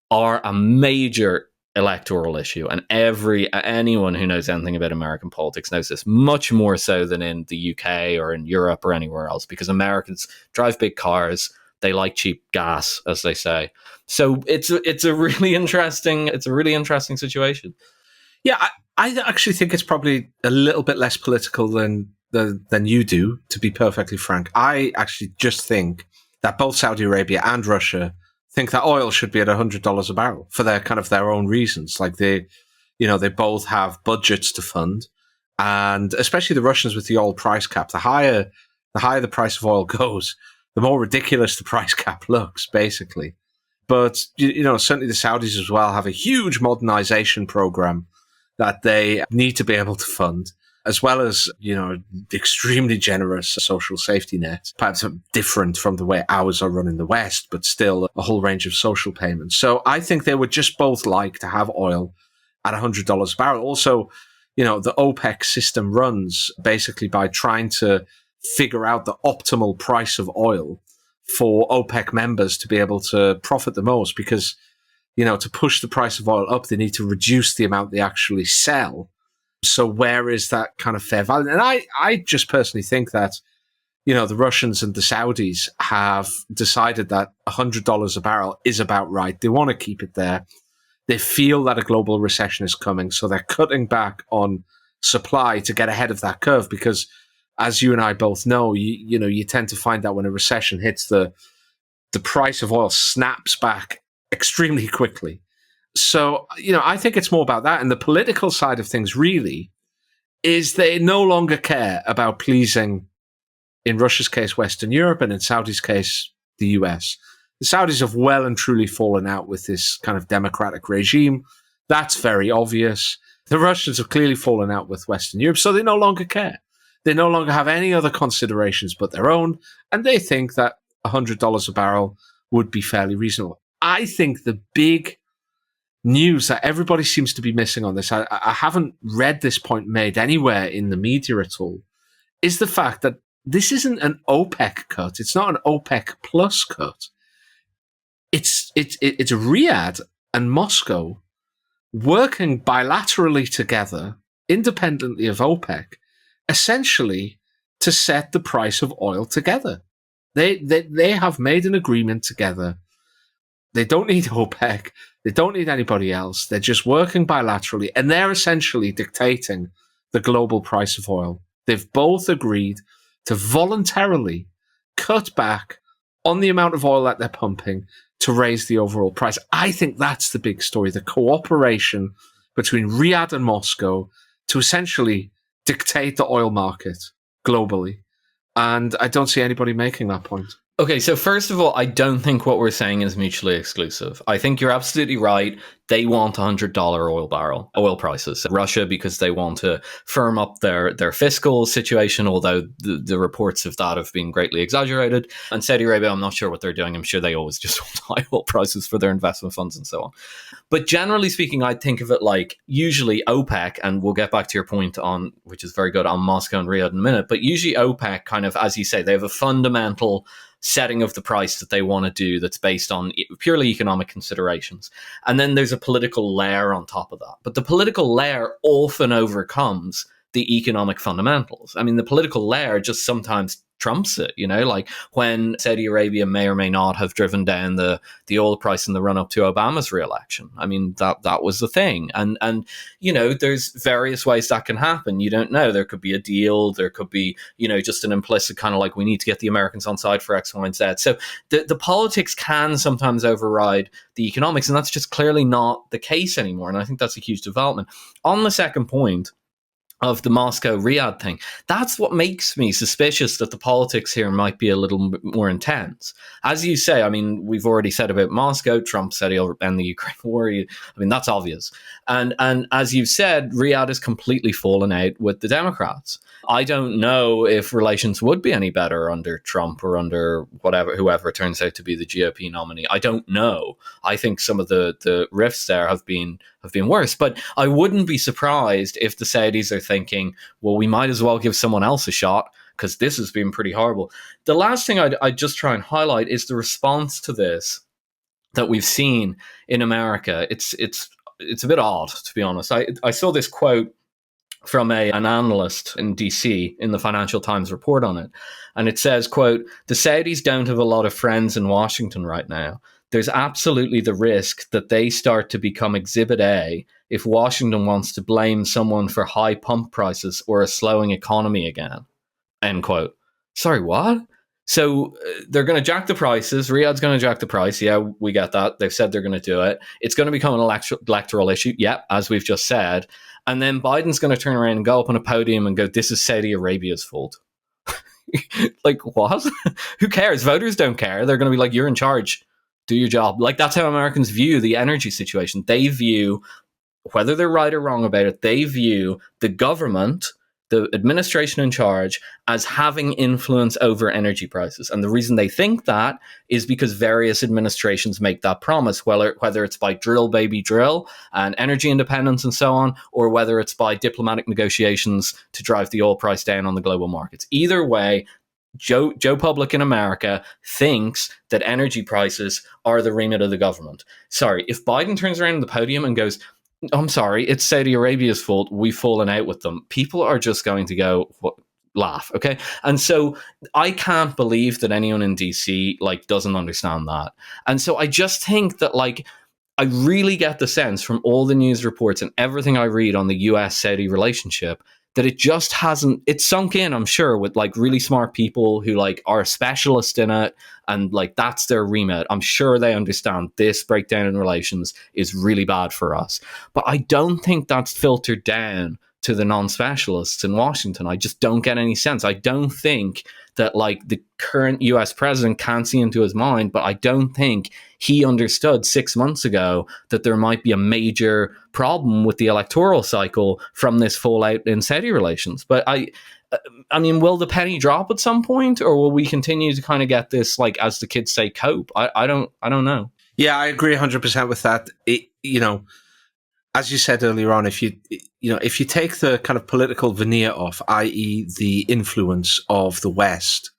are a major electoral issue, and anyone who knows anything about American politics knows this, much more so than in the UK or in Europe or anywhere else, because Americans drive big cars, they like cheap gas, as they say. So it's a really interesting situation. Yeah, I actually think it's probably a little bit less political than you do, to be perfectly frank. I actually just think that both Saudi Arabia and Russia think that oil should be at $100 a barrel for their own reasons. Like they both have budgets to fund, and especially the Russians with the oil price cap. The higher the price of oil goes, the more ridiculous the price cap looks, basically. But certainly the Saudis as well have a huge modernization program that they need to be able to fund, as well as, the extremely generous social safety net, perhaps different from the way ours are run in the West, but still a whole range of social payments. So I think they would just both like to have oil at $100 a barrel. Also, the OPEC system runs basically by trying to figure out the optimal price of oil for OPEC members to be able to profit the most, because to push the price of oil up, they need to reduce the amount they actually sell. So where is that kind of fair value? And I just personally think that, the Russians and the Saudis have decided that $100 a barrel is about right. They want to keep it there. They feel that a global recession is coming, so they're cutting back on supply to get ahead of that curve, because as you and I both know, you tend to find that when a recession hits, the price of oil snaps back extremely quickly. So, I think it's more about that. And the political side of things really is they no longer care about pleasing, in Russia's case, Western Europe, and in Saudi's case, the US. The Saudis have well and truly fallen out with this kind of democratic regime. That's very obvious. The Russians have clearly fallen out with Western Europe, so they no longer care. They no longer have any other considerations but their own, and they think that $100 a barrel would be fairly reasonable. I think the big news that everybody seems to be missing on this, I haven't read this point made anywhere in the media at all, is the fact that this isn't an OPEC cut. It's not an OPEC plus cut. It's Riyadh and Moscow working bilaterally together, independently of OPEC, essentially to set the price of oil together. They have made an agreement together. They don't need OPEC. They don't need anybody else. They're just working bilaterally, and they're essentially dictating the global price of oil. They've both agreed to voluntarily cut back on the amount of oil that they're pumping to raise the overall price. I think that's the big story, the cooperation between Riyadh and Moscow to essentially dictate the oil market globally. And I don't see anybody making that point. Okay, so first of all, I don't think what we're saying is mutually exclusive. I think you're absolutely right. They want $100 oil prices. Russia, because they want to firm up their fiscal situation, although the reports of that have been greatly exaggerated. And Saudi Arabia, I'm not sure what they're doing. I'm sure they always just want high oil prices for their investment funds and so on. But generally speaking, I think of it like usually OPEC, and we'll get back to your point on, which is very good, on Moscow and Riyadh in a minute, but usually OPEC kind of, as you say, they have a fundamental setting of the price that they want to do that's based on purely economic considerations. And then there's a political layer on top of that. But the political layer often overcomes the economic fundamentals. I mean, the political layer just sometimes trumps it, like when Saudi Arabia may or may not have driven down the oil price in the run up to Obama's re-election. I mean, that was the thing. And there's various ways that can happen. You don't know. There could be a deal. There could be, just an implicit kind of like, we need to get the Americans on side for X, Y, and Z. So the politics can sometimes override the economics, and that's just clearly not the case anymore. And I think that's a huge development. On the second point of the Moscow-Riyadh thing, that's what makes me suspicious that the politics here might be a little bit more intense. As you say, I mean, we've already said about Moscow, Trump said he'll end the Ukraine war. I mean, that's obvious. And as you've said, Riyadh has completely fallen out with the Democrats. I don't know if relations would be any better under Trump or under whoever turns out to be the GOP nominee. I don't know. I think some of the rifts there have been worse. But I wouldn't be surprised if the Saudis are thinking, well, we might as well give someone else a shot because this has been pretty horrible. The last thing I'd just try and highlight is the response to this that we've seen in America. It's a bit odd, to be honest. I saw this quote from an analyst in DC in the Financial Times report on it. And it says, quote, "The Saudis don't have a lot of friends in Washington right now. there's absolutely the risk that they start to become Exhibit A if Washington wants to blame someone for high pump prices or a slowing economy again. End quote. Sorry, what? So they're going to jack the prices. Riyadh's going to jack the price. Yeah, we get that. They've said they're going to do it. It's going to become an electoral issue. Yep, as we've just said. And then Biden's going to turn around and go up on a podium and go, this is Saudi Arabia's fault. Like, what? Who cares? Voters don't care. They're going to be like, you're in charge. Do your job. Like, that's how Americans view the energy situation. They view, whether they're right or wrong about it, they view the government, the administration in charge, as having influence over energy prices. And the reason they think that is because various administrations make that promise, whether it's by drill, baby, drill, and energy independence and so on, or whether it's by diplomatic negotiations to drive the oil price down on the global markets. Either way, Joe Public in America thinks that energy prices are the remit of the government. Sorry, if Biden turns around the podium and goes, I'm sorry, it's Saudi Arabia's fault, we've fallen out with them, people are just going to go, laugh, okay? And so I can't believe that anyone in DC doesn't understand that. And so I just think that I really get the sense from all the news reports and everything I read on the US-Saudi relationship that it just hasn't, it's sunk in, I'm sure, with really smart people who are a specialist in it, and that's their remit. I'm sure they understand this breakdown in relations is really bad for us. But I don't think that's filtered down to the non-specialists in Washington. I just don't get any sense. I don't think that the current US president can't see into his mind, but I don't think he understood 6 months ago that there might be a major problem with the electoral cycle from this fallout in Saudi relations. But I mean, will the penny drop at some point, or will we continue to kind of get this, as the kids say, cope? I don't know. Yeah, I agree 100% with that. As you said earlier on, if you take the kind of political veneer off, i.e. the influence of the West,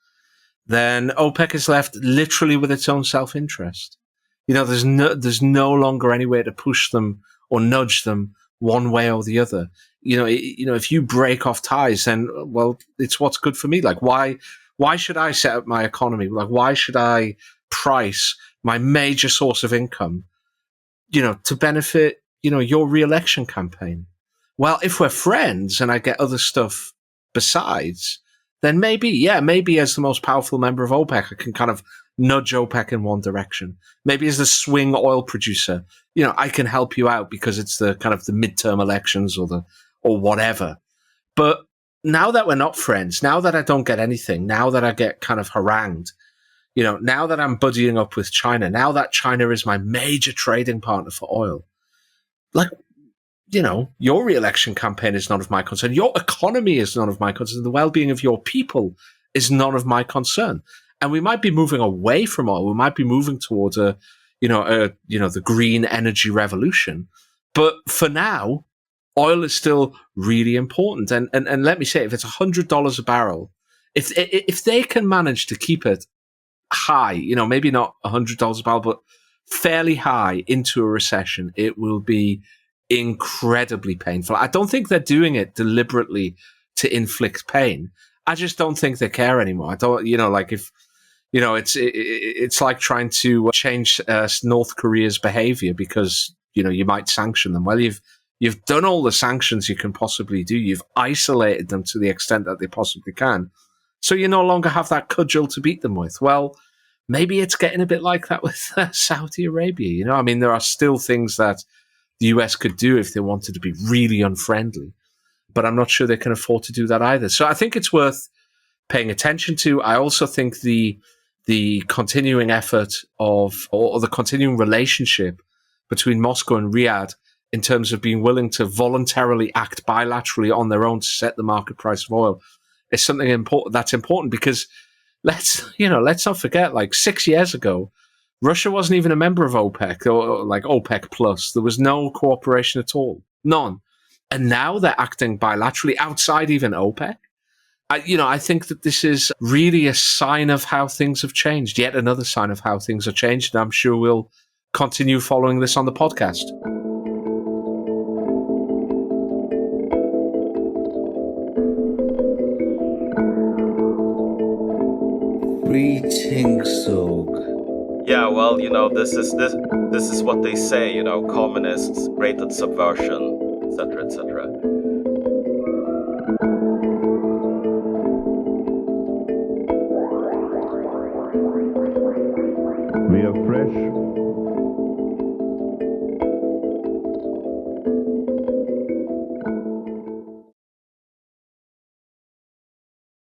then OPEC is left literally with its own self-interest. There's no longer any way to push them or nudge them one way or the other. If you break off ties, then, well, it's what's good for me. Why should I set up my economy? Why should I price my major source of income, to benefit, your re-election campaign? Well, if we're friends and I get other stuff besides, then maybe as the most powerful member of OPEC, I can kind of nudge OPEC in one direction. Maybe as the swing oil producer, I can help you out because it's the kind of the midterm elections or whatever. But now that we're not friends, now that I don't get anything, now that I get kind of harangued, now that I'm buddying up with China, now that China is my major trading partner for oil, your re-election campaign is none of my concern. Your economy is none of my concern. The well-being of your people is none of my concern. And we might be moving away from oil. We might be moving towards the green energy revolution. But for now, oil is still really important. And let me say, if it's $100 a barrel, if they can manage to keep it high, maybe not $100 a barrel, but fairly high into a recession, it will be incredibly painful. I don't think they're doing it deliberately to inflict pain. I just don't think they care anymore. I don't, it's like trying to change North Korea's behavior because, you might sanction them. Well, you've done all the sanctions you can possibly do. You've isolated them to the extent that they possibly can. So you no longer have that cudgel to beat them with. Well, maybe it's getting a bit like that with Saudi Arabia. There are still things that the US could do if they wanted to be really unfriendly, but I'm not sure they can afford to do that either. So I think it's worth paying attention to. I also think the continuing effort or the continuing relationship between Moscow and Riyadh in terms of being willing to voluntarily act bilaterally on their own to set the market price of oil is something important. That's important because let's not forget, 6 years ago, Russia wasn't even a member of OPEC or OPEC plus. There was no cooperation at all. None. And now they're acting bilaterally outside even OPEC. I think that this is really a sign of how things have changed. Yet another sign of how things have changed. And I'm sure we'll continue following this on the podcast. Greetings, Zog. yeah, well, this is what they say, communists, great at subversion, etc., etc. We are fresh